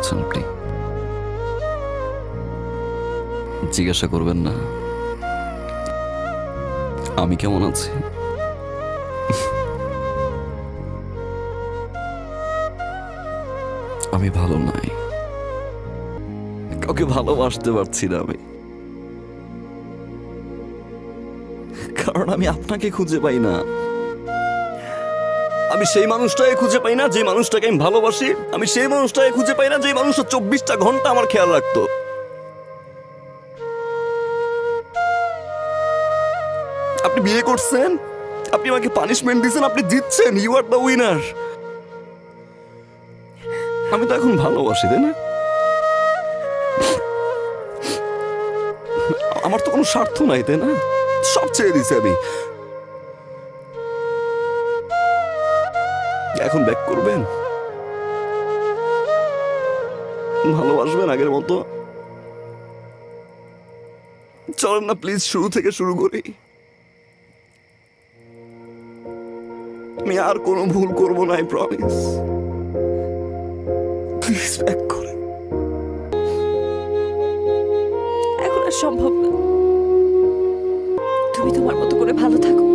আছেন আপনি? জিজ্ঞাসা করবেন না আমি কেমন আছি? আমি ভালো নাই, কাউকে ভালোবাসতে পারছি না আমি, কারণ আমি আপনাকে খুঁজে পাই না। আমি সেই মানুষটাকে খুঁজে পাই না যে মানুষটাকে আমি ভালোবাসি। আমি সেই মানুষটাকে খুঁজে পাই না যে মানুষটা 24টা ঘন্টা আমার খেয়াল রাখতো। আপনি বিয়ে করছেন, আপনি আমাকে পানিশমেন্ট দিচ্ছেন, আপনি জিতছেন, ইউ আর দ্য উইনার। আমি তো এখন ভালোবাসি, তাই না? আমার তো কোনো স্বার্থ নাই, তাই না? সব ছেড়ে দিছি আমি। এখন ব্যাক করবেন? ভালোবাসবেন আগের মতো? চলেন না প্লিজ শুরু থেকে শুরু করি। আমি আর কোনো ভুল করব না, আই প্রমিস। প্লিজ ব্যাক করেন। এখন আর সম্ভব না। তুমি তোমার মতো করে ভালো থাকো।